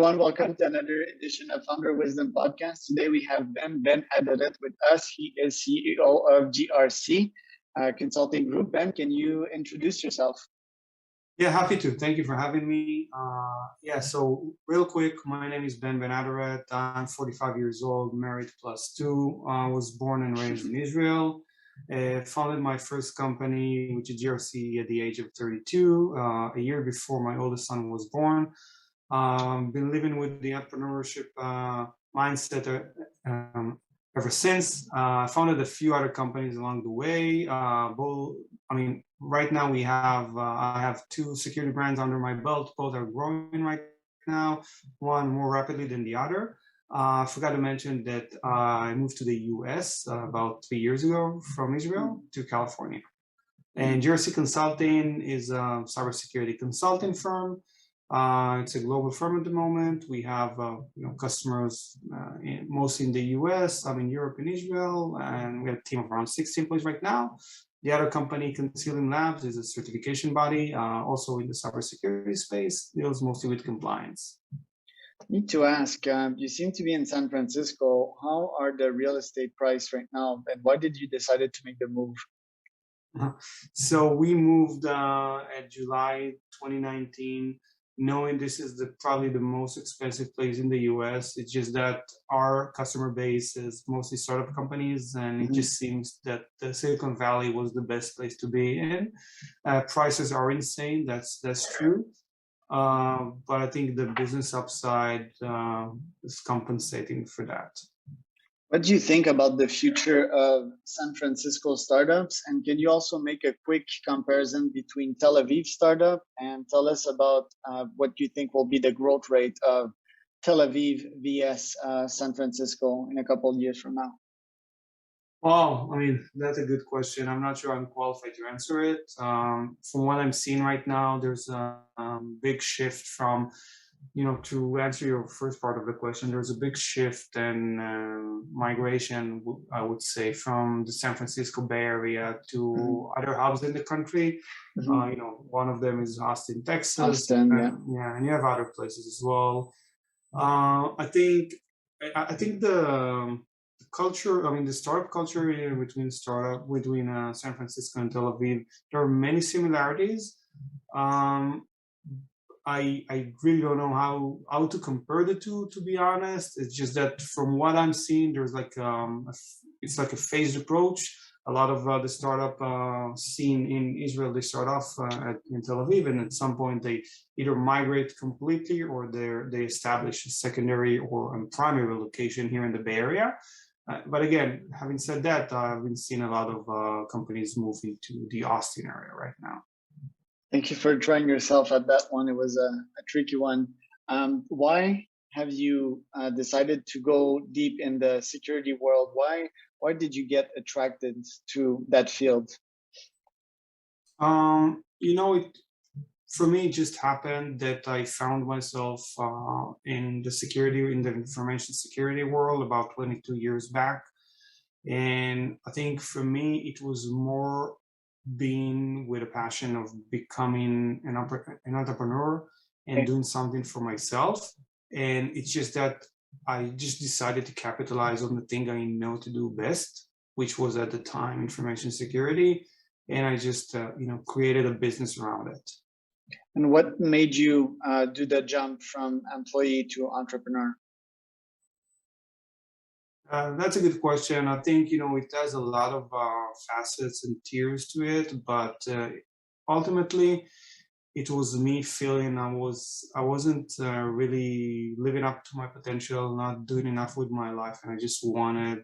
everyone. Welcome to another edition of Founder Wisdom Podcast. Today we have Ben-Aderet with us. He is CEO of GRSee Consulting Group. Ben, can you introduce yourself? Yeah, happy to. Thank you for having me. So real quick, my name is Ben-Aderet. I'm 45 years old, married +2. I was born and raised in Israel. Founded my first company, which is GRSee, at the age of 32, a year before my oldest son was born. Been living with the entrepreneurship mindset ever since. I founded a few other companies along the way. Right now I have two security brands under my belt. Both are growing right now, one more rapidly than the other. I forgot to mention that I moved to the US about 3 years ago from Israel to California. And GRSee Consulting is a cybersecurity consulting firm. It's a global firm at the moment. We have customers mostly in the US, Europe and Israel, and we have a team of around 60 employees right now. The other company, Concealing Labs, is a certification body, also in the cybersecurity space, deals mostly with compliance. Need to ask, you seem to be in San Francisco. How are the real estate prices right now, and why did you decide to make the move? So we moved at July 2019, knowing this is probably the most expensive place in the US. It's just that our customer base is mostly startup companies, and it just seems that the Silicon Valley was the best place to be in. Prices are insane, that's true. But I think the business upside is compensating for that. What do you think about the future of San Francisco startups? And can you also make a quick comparison between Tel Aviv startup and tell us about what you think will be the growth rate of Tel Aviv vs San Francisco in a couple of years from now? Well, that's a good question. I'm not sure I'm qualified to answer it. From what I'm seeing right now, there's a big shift from, to answer your first part of the question, there's a big shift in migration, I would say, from the San Francisco Bay Area to other hubs in the country. One of them is Austin, Texas. Austin, and you have other places as well. I think the culture, the startup culture between San Francisco and Tel Aviv, there are many similarities. I really don't know how to compare the two, to be honest. It's just that from what I'm seeing, there's it's like a phased approach. A lot of the startup scene in Israel, they start off in Tel Aviv, and at some point they either migrate completely or they establish a secondary or a primary location here in the Bay Area. But again, having said that, I've been seeing a lot of companies moving to the Austin area right now. Thank you for trying yourself at that one. It was a tricky one. Why have you decided to go deep in the security world? Why did you get attracted to that field? For me, it just happened that I found myself in the information security world about 22 years back. And I think for me, it was more being with a passion of becoming an entrepreneur and doing something for myself. And it's just that I just decided to capitalize on the thing I know to do best, which was at the time information security. And I just, created a business around it. And what made you do the jump from employee to entrepreneur? That's a good question. I think, it has a lot of facets and tiers to it, but ultimately it was me feeling I wasn't really living up to my potential, not doing enough with my life, and I just wanted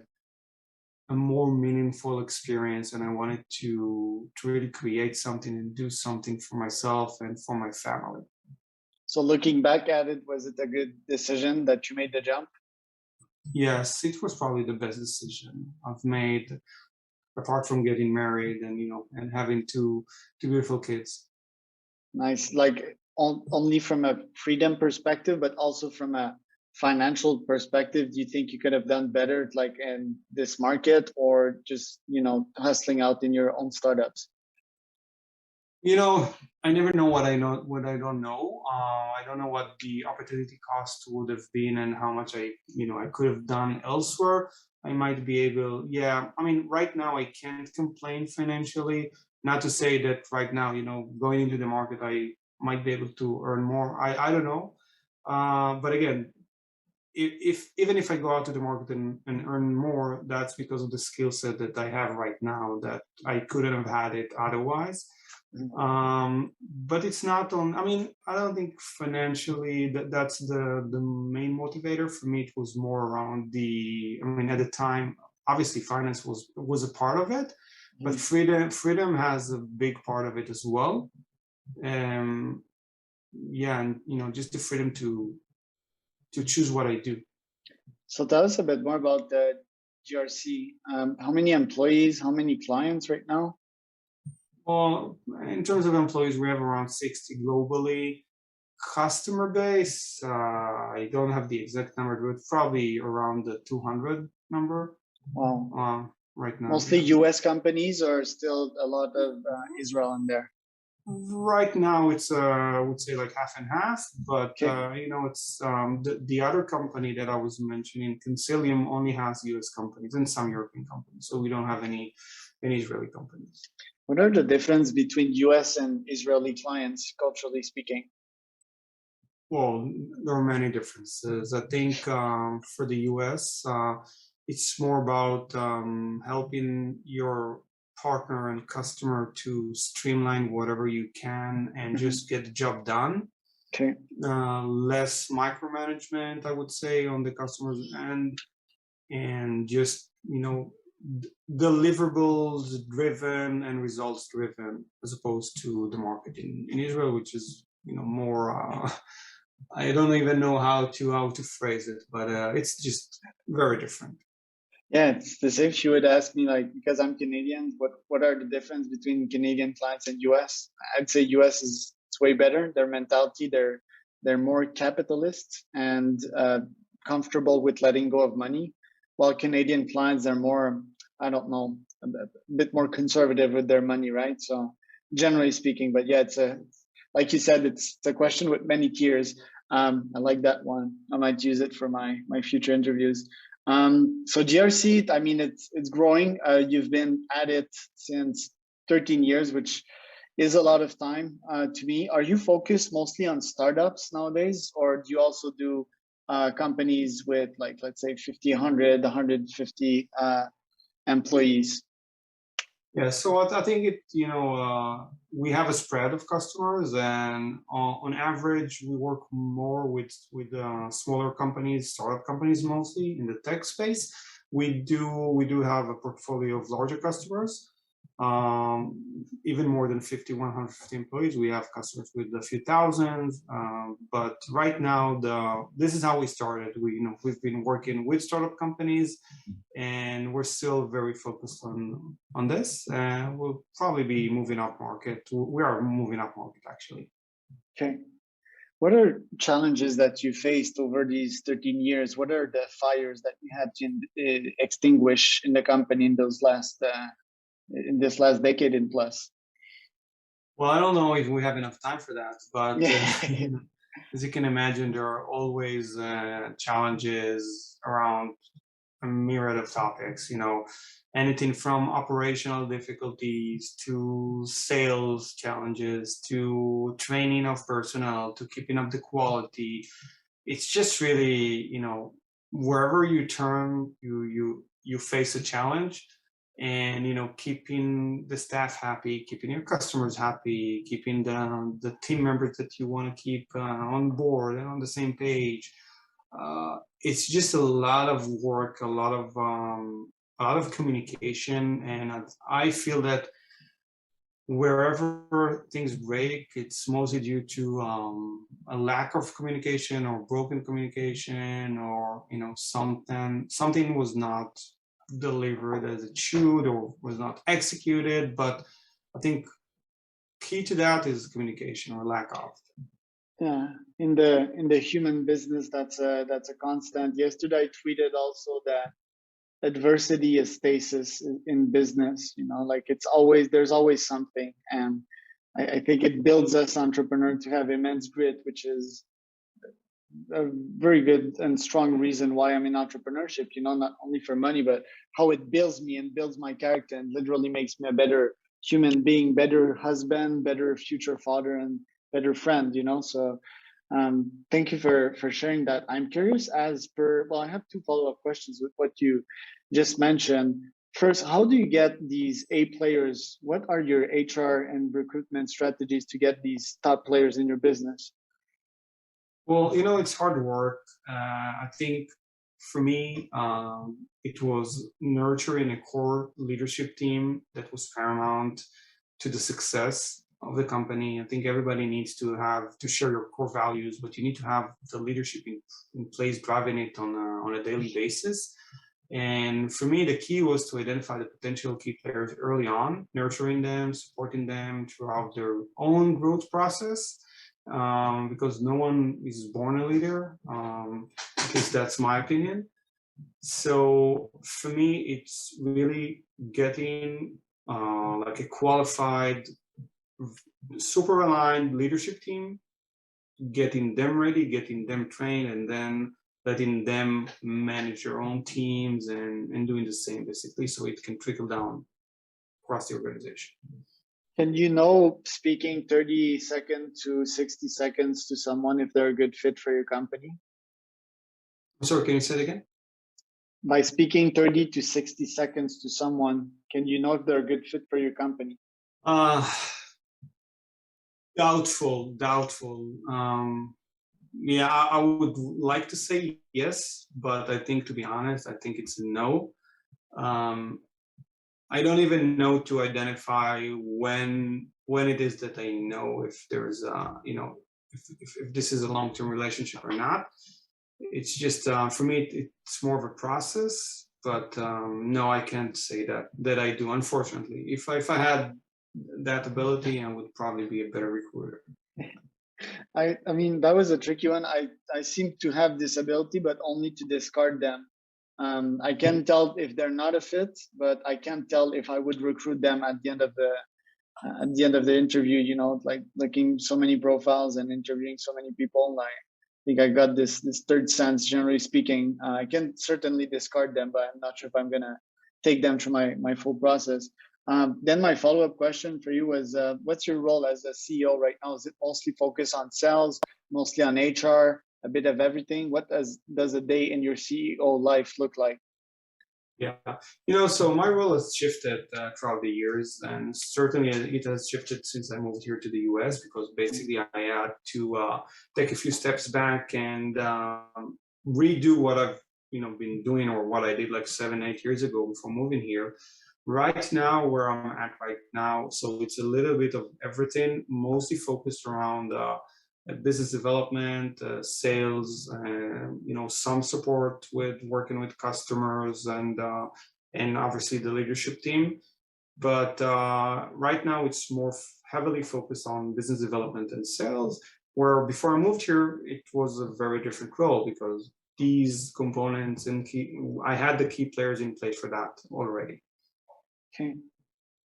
a more meaningful experience, and I wanted to really create something and do something for myself and for my family. So looking back at it, was it a good decision that you made the jump? Yes, it was probably the best decision I've made, apart from getting married and and having two beautiful kids. Nice. Like only from a freedom perspective, but also from a financial perspective, do you think you could have done better, like in this market, or just hustling out in your own startups? You know, I never know what I don't know. I don't know what the opportunity cost would have been and how much I could have done elsewhere. I might be able, yeah. I mean, right now I can't complain financially. Not to say that right now, going into the market, I might be able to earn more. I don't know. But again, if even if I go out to the market and earn more, that's because of the skill set that I have right now that I couldn't have had it otherwise. Mhm. But it's not on. I mean, I don't think financially that's the main motivator for me. It was more around the. I mean, at the time, obviously, finance was a part of it, but Mhm. freedom has a big part of it as well. Um, yeah, and just the freedom to choose what I do. So tell us a bit more about the GRC. How many employees, how many clients right now? Well, in terms of employees, we have around 60 globally. Customer base, I don't have the exact number, but probably around the 200 number Wow. right now. Mostly Yeah. US companies or still a lot of Israel in there? Right now, it's I would say like half and half, but Okay. it's the other company that I was mentioning, Consilium, only has U.S. companies and some European companies, so we don't have any Israeli companies. What are the difference between US and Israeli clients, culturally speaking? Well, there are many differences. I think for the US, it's more about helping your partner and customer to streamline whatever you can and Mhm. just get the job done. Okay. Less micromanagement, I would say, on the customer's end, and just, deliverables driven and results driven, as opposed to the market in Israel, which is, more. I don't even know how to phrase it, but it's just very different. Yeah, it's the same. She would ask me like, because I'm Canadian, what are the difference between Canadian clients and US? I'd say US is it's way better. Their mentality, they're more capitalist and comfortable with letting go of money, while Canadian clients are more, I don't know, a bit more conservative with their money, right? So generally speaking, but yeah, it's a like you said, it's a question with many tiers. I like that one. I might use it for my future interviews. So GRC, I mean, it's growing. You've been at it since 13 years, which is a lot of time to me. Are you focused mostly on startups nowadays, or do you also do companies with like, let's say 50, 100, 150 employees? Yeah, so I think we have a spread of customers, and on average, we work more with smaller companies, startup companies mostly in the tech space. We do have a portfolio of larger customers, even more than 50, 150 employees. We have customers with a few thousands, but right now this is how we started. We've been working with startup companies, and we're still very focused on this. We'll probably be moving up market. We are moving up market actually. Okay. What are challenges that you faced over these 13 years? What are the fires that you had to extinguish in the company in this last decade and plus? Well, I don't know if we have enough time for that, but Yeah. as you can imagine, there are always challenges around a myriad of topics. Anything from operational difficulties to sales challenges to training of personnel to keeping up the quality. It's just really, wherever you turn, you face a challenge, and keeping the staff happy, keeping your customers happy, keeping the team members that you want to keep on board and on the same page. It's just a lot of work, a lot of communication, and I feel that wherever things break, it's mostly due to a lack of communication or broken communication, or something was not delivered as it should or was not executed. But I think key to that is communication or lack of. Yeah, in the human business, that's a constant. Yesterday, I tweeted also that adversity is stasis in business. Like there's always something, and I think it builds us entrepreneur to have immense grit, which is a very good and strong reason why I'm in entrepreneurship, not only for money, but how it builds me and builds my character and literally makes me a better human being, better husband, better future father, and better friend, So thank you for sharing that. I'm curious I have two follow-up questions with what you just mentioned. First, how do you get these A players? What are your HR and recruitment strategies to get these top players in your business? Well, it's hard work. I think for me, it was nurturing a core leadership team that was paramount to the success of the company. I think everybody needs to share your core values, but you need to have the leadership in place driving it on a daily basis. And for me, the key was to identify the potential key players early on, nurturing them, supporting them throughout their own growth process, because no one is born a leader. At least that's my opinion. So for me, it's really getting like a qualified, super aligned leadership team, getting them ready, getting them trained, and then letting them manage their own teams and doing the same basically, so it can trickle down across the organization. Can speaking 30 seconds to 60 seconds to someone if they're a good fit for your company? I'm sorry, can you say it again? By speaking 30 to 60 seconds to someone, can you know if they're a good fit for your company? Doubtful. Yeah, I would like to say yes, but I think, to be honest, I think it's a no. I don't even know to identify when it is that I know if there's if this is a long-term relationship or not. It's just for me it's more of a process, but no, I can't say that I do, unfortunately. If I had that ability, I would probably be a better recruiter. I mean, that was a tricky one. I seem to have this ability, but only to discard them. I can tell if they're not a fit, but I can't tell if I would recruit them at the end of the interview. Like looking so many profiles and interviewing so many people. I think I got this third sense. Generally speaking, I can certainly discard them, but I'm not sure if I'm gonna take them through my full process. Then my follow-up question for you was, what's your role as a CEO right now? Is it mostly focused on sales, mostly on HR, a bit of everything? What does a day in your CEO life look like? Yeah, so my role has shifted throughout the years, and certainly it has shifted since I moved here to the US, because basically I had to take a few steps back and redo what I've been doing, or what I did like 7-8 years ago before moving here. Right now, where I'm at right now, so it's a little bit of everything, mostly focused around business development, sales, some support with working with customers, and obviously the leadership team. But right now it's more heavily focused on business development and sales, where before I moved here, it was a very different role, because these components I had the key players in place for that already. Okay.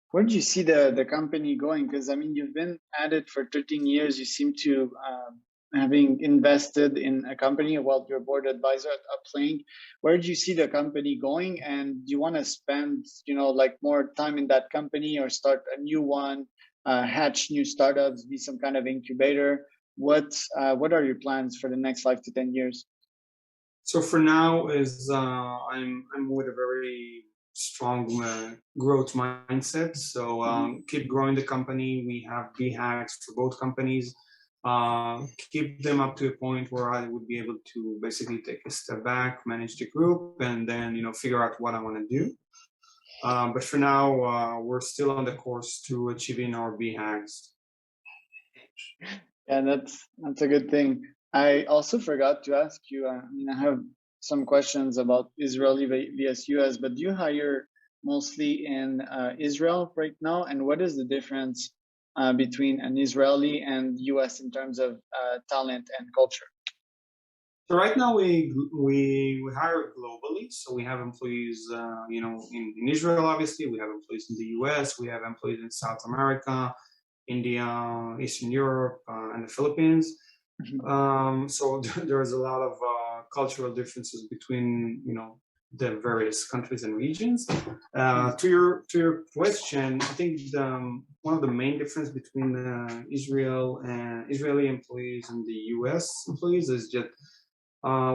Where do you see the company going? Because I mean, you've been at it for 13 years. You seem to having invested in a company while you're board advisor at Uplink. Where do you see the company going? And do you want to spend, like more time in that company, or start a new one, hatch new startups, be some kind of incubator? What are your plans for the next 5 to 10 years? So for now, is I'm with a very strong growth mindset. So keep growing the company. We have BHAGs for both companies. Keep them up to a point where I would be able to basically take a step back, manage the group, and then figure out what I want to do. But for now, we're still on the course to achieving our BHAGs. Yeah, that's a good thing. I also forgot to ask you. I have some questions about Israeli vs US, but do you hire mostly in Israel right now? And what is the difference between an Israeli and US in terms of talent and culture? So right now we hire globally. So we have employees, in Israel, obviously. We have employees in the US. We have employees in South America. India, Eastern Europe, and the Philippines. So there's a lot of cultural differences between the various countries and regions. To your question, I think one of the main difference between Israeli employees and the U.S. employees is that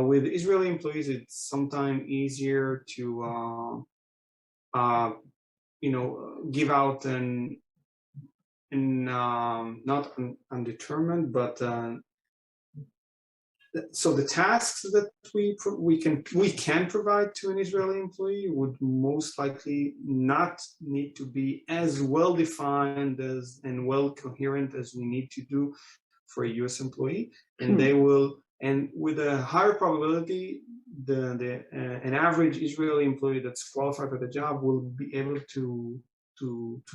with Israeli employees, it's sometimes easier to give out not undetermined, but so the tasks that we can provide to an Israeli employee would most likely not need to be as well defined and well coherent as we need to do for a U.S. employee, and they will. And with a higher probability, an average Israeli employee that's qualified for the job will be able to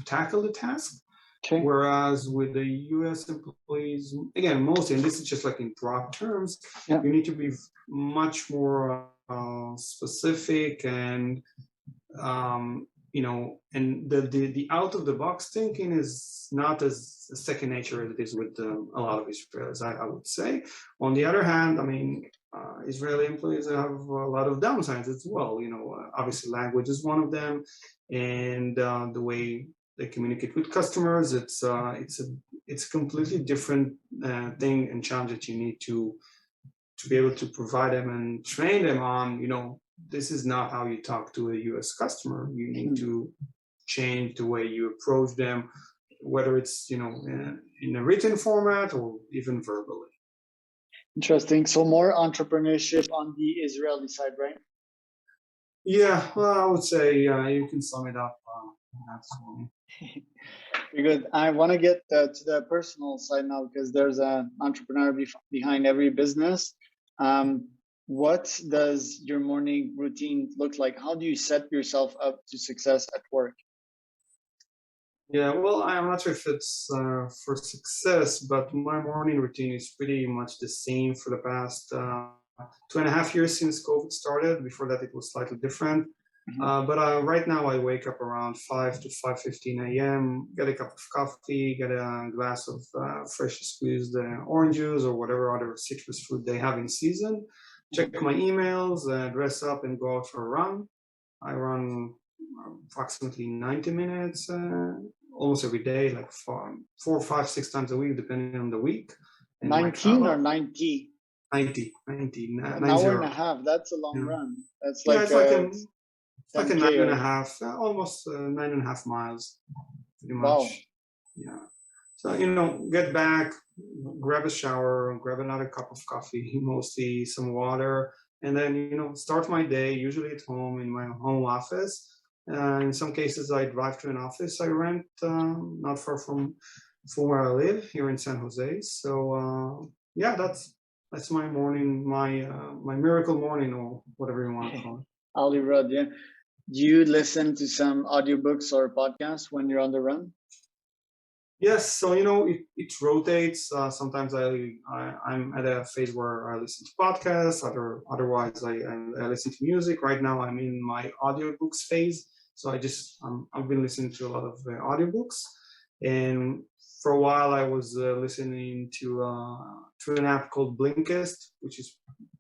tackle the task. Okay. Whereas with the U.S. employees, again, mostly, and this is just like in broad terms, you need to be much more specific and and the out of the box thinking is not as second nature as it is with a lot of Israelis, I would say. On the other hand, I mean, Israeli employees have a lot of downsides as well. Obviously language is one of them, and the way they communicate with customers, it's a completely different thing and challenge that you need to be able to provide them and train them on. This is not how you talk to a U.S. customer. You need to change the way you approach them, whether it's in a written format or even verbally. Interesting. So more entrepreneurship on the Israeli side, right? Yeah, well, I would say you can sum it up. Very good. I want to get to the personal side now, because there's an entrepreneur behind every business. What does your morning routine look like? How do you set yourself up to success at work? Yeah, well, I'm not sure if it's for success, but my morning routine is pretty much the same for the past 2.5 years since COVID started. Before that, it was slightly different. But right now, I wake up around 5 to 5:15 a.m., get a cup of coffee, get a glass of freshly squeezed orange juice or whatever other citrus fruit they have in season, check my emails, dress up, and go out for a run. I run approximately 90 minutes almost every day, like 4, 5, 6 times a week, depending on the week. 19 or 90? 90. An hour and a half. That's a long run. That's like it's like a 9.5, almost 9.5 miles, pretty much. Wow. Yeah. So, get back, grab a shower, grab another cup of coffee, mostly some water, and then, start my day, usually at home in my home office. In some cases, I drive to an office I rent not far from where I live here in San Jose. So, yeah, that's my morning, my miracle morning, or whatever you want to call it. Ali Rod, yeah. Do you listen to some audiobooks or podcasts when you're on the run? Yes, so it rotates. Sometimes I'm at a phase where I listen to podcasts. Otherwise, I listen to music. Right now, I'm in my audiobooks phase. So I've been listening to a lot of audiobooks, and for a while I was listening to an app called Blinkist, which is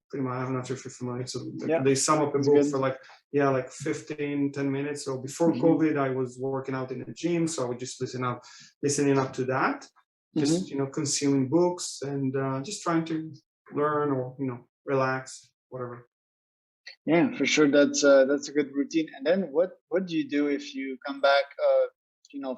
pretty much, I'm not sure if you're familiar. So they sum up a book for like 10 minutes. So before COVID, I was working out in the gym, so I would just listening up to that, just consuming books and just trying to learn or relax, whatever. Yeah, for sure. That's a good routine. And then what do you do if you come back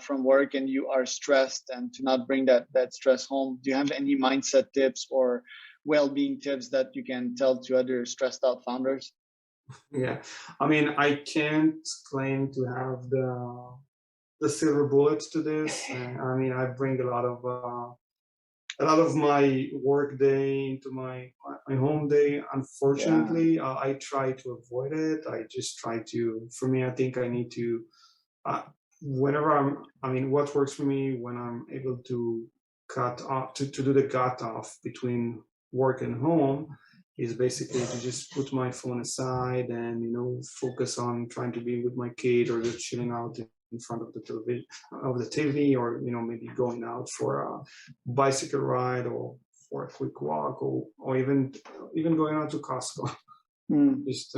from work and you are stressed, and to not bring that stress home? Do you have any mindset tips or well-being tips that you can tell to other stressed out founders? Yeah, I mean, I can't claim to have the silver bullets to this. I mean, I bring a lot of my work day into my home day. Unfortunately, I try to avoid it. I just try to. For me, I think I need to. Whenever what works for me when I'm able to cut off to do the cut off between work and home is basically to just put my phone aside and focus on trying to be with my kid or just chilling out in front of the television, of the TV, or maybe going out for a bicycle ride or for a quick walk, or even going out to Costco. Just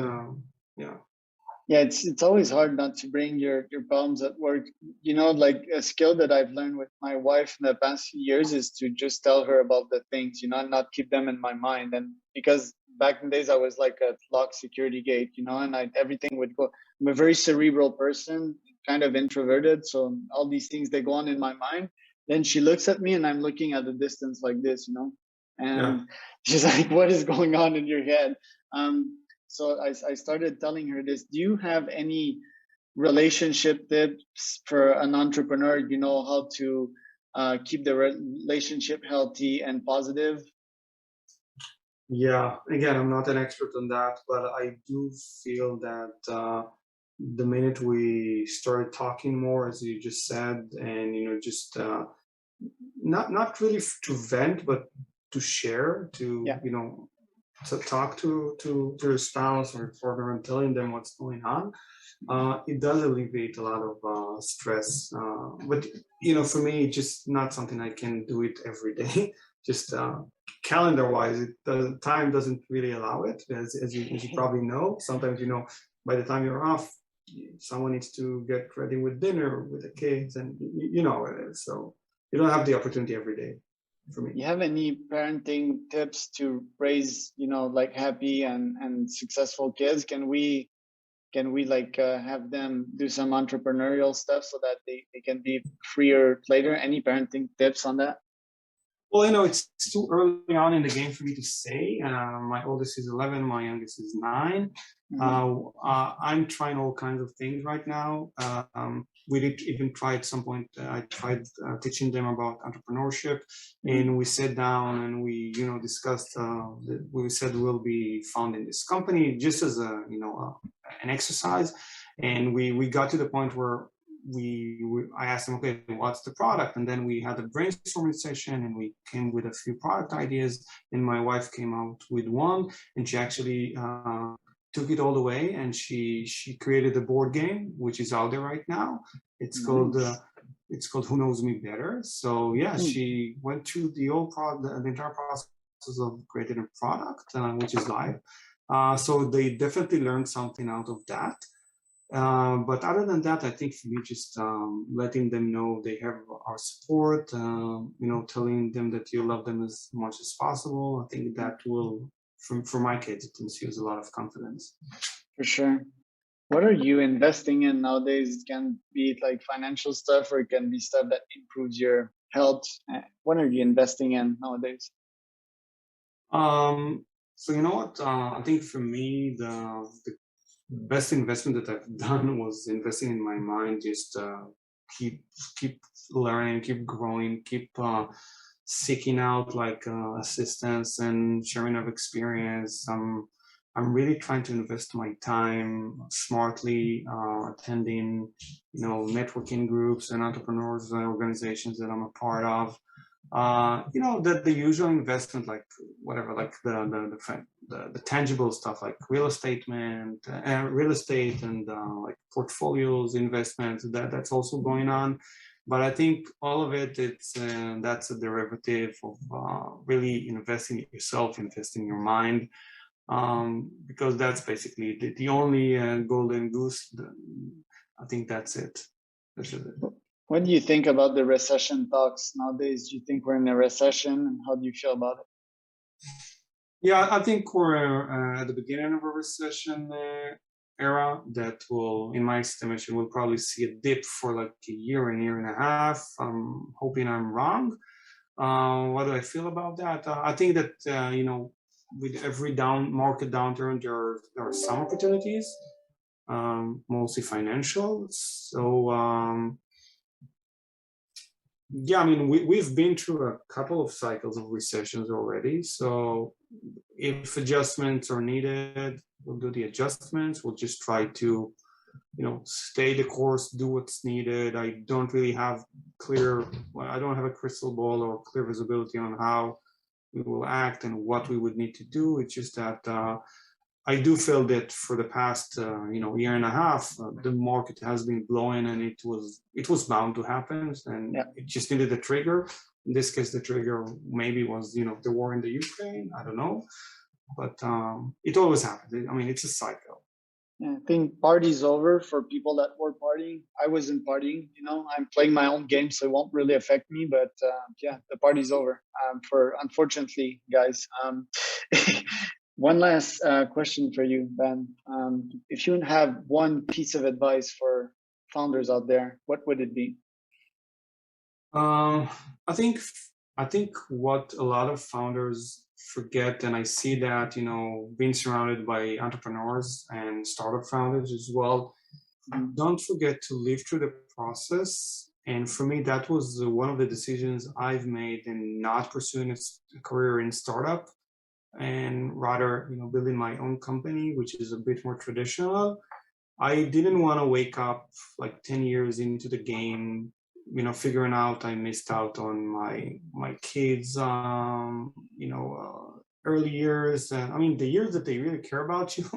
yeah. Yeah, it's always hard not to bring your problems at work. Like a skill that I've learned with my wife in the past few years is to just tell her about the things, and not keep them in my mind. And because back in the days I was like a locked security gate, and everything would go. I'm a very cerebral person, kind of introverted, so all these things, they go on in my mind. Then she looks at me and I'm looking at the distance like this, and she's like, "What is going on in your head?" So I started telling her this. Do you have any relationship tips for an entrepreneur? How to keep the relationship healthy and positive? Yeah, again, I'm not an expert on that, but I do feel that the minute we started talking more, as you just said, and just not really to vent, but to share, to to talk to your spouse or partner and telling them what's going on, it does alleviate a lot of stress. But for me, it's just not something I can do it every day. Just calendar-wise, the time doesn't really allow it, as you probably know. Sometimes by the time you're off, someone needs to get ready with dinner with the kids, and so you don't have the opportunity every day. For me. You have any parenting tips to raise, like happy and successful kids? Can we like have them do some entrepreneurial stuff so that they can be freer later? Any parenting tips on that? Well, it's too early on in the game for me to say. My oldest is 11, my youngest is 9. I'm trying all kinds of things right now. We did even try at some point, I tried teaching them about entrepreneurship, and we sat down and we, discussed, we said we'll be founding this company just as an exercise. And we got to the point where I asked them, okay, what's the product? And then we had a brainstorming session and we came with a few product ideas, and my wife came out with one, and she actually took it all the way, and she created a board game which is out there right now. It's called Who Knows Me Better. So yeah, she went through the entire process of creating a product, which is live. So they definitely learned something out of that. But other than that, I think for me, just letting them know they have our support, telling them that you love them as much as possible. I think that will, for my kids, it infuse a lot of confidence. For sure. What are you investing in nowadays? It can be like financial stuff, or it can be stuff that improves your health. What are you investing in nowadays? So you know what? I think for me, the best investment that I've done was investing in my mind. Just keep learning, keep growing, keep seeking out like assistance and sharing of experience. I'm really trying to invest my time smartly, attending, networking groups and entrepreneurs organizations that I'm a part of. The usual investment, like whatever, like the tangible stuff, like real estate and like portfolios, investments. That's also going on. But I think all of it, that's a derivative of really investing in yourself, investing in your mind, because that's basically the only golden goose. I think that's it. That's it. What do you think about the recession talks nowadays? Do you think we're in a recession, and how do you feel about it? Yeah, I think we're at the beginning of a recession era that will, in my estimation, we'll probably see a dip for like a year and a half. I'm hoping I'm wrong. What do I feel about that? I think that, with every market downturn, there are some opportunities, mostly financial. So, yeah, I mean, we've been through a couple of cycles of recessions already. So if adjustments are needed, we'll do the adjustments. We'll just try to, stay the course, do what's needed. I don't have a crystal ball or clear visibility on how we will act and what we would need to do. It's just that I do feel that for the past year and a half, the market has been blowing, and it was bound to happen, and it just needed a trigger. In this case, the trigger maybe was the war in the Ukraine. I don't know, but it always happens. I mean, it's a cycle. Yeah, I think party's over for people that were partying. I wasn't partying, I'm playing my own game, so it won't really affect me. But yeah, the party's over for, unfortunately, guys. One last question for you, Ben. If you would have one piece of advice for founders out there, what would it be? I think what a lot of founders forget, and I see that being surrounded by entrepreneurs and startup founders as well, don't forget to live through the process. And for me, that was one of the decisions I've made in not pursuing a career in startup, and rather building my own company, which is a bit more traditional. I didn't want to wake up like 10 years into the game, figuring out I missed out on my kids, early years. I mean, the years that they really care about you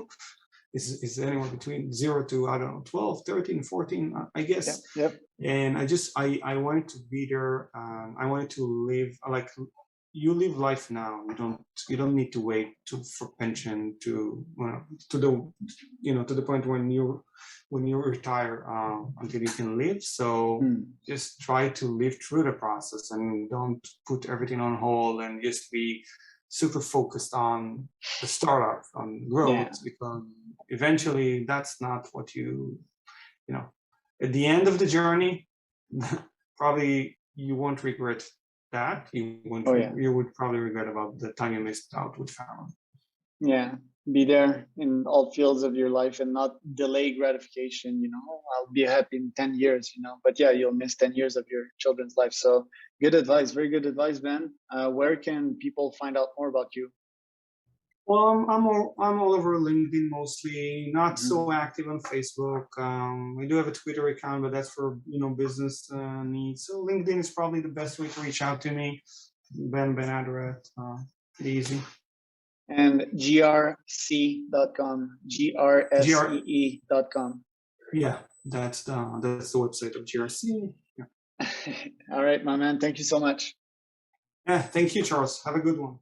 is anywhere between 0 to, I don't know, 12, 13, 14, I guess. Yep. And I wanted to be there. I wanted to live like, you live life now. You don't need to wait for pension to the point when you retire until you can live. So just try to live through the process and don't put everything on hold, and just be super focused on the startup, on growth, because eventually that's not what at the end of the journey, probably you won't regret that. You would probably regret about the time you missed out with family. Yeah, be there in all fields of your life and not delay gratification. I'll be happy in 10 years, but yeah, you'll miss 10 years of your children's life. So good advice, very good advice, Ben. Where can people find out more about you? Well, I'm all over LinkedIn mostly, not so active on Facebook. I do have a Twitter account, but that's for business needs. So LinkedIn is probably the best way to reach out to me. Ben-Aderet, pretty easy. And GRSee.com, GRSee.com. Yeah, that's the website of GRSee. Yeah. All right, my man. Thank you so much. Yeah, thank you, Charles. Have a good one.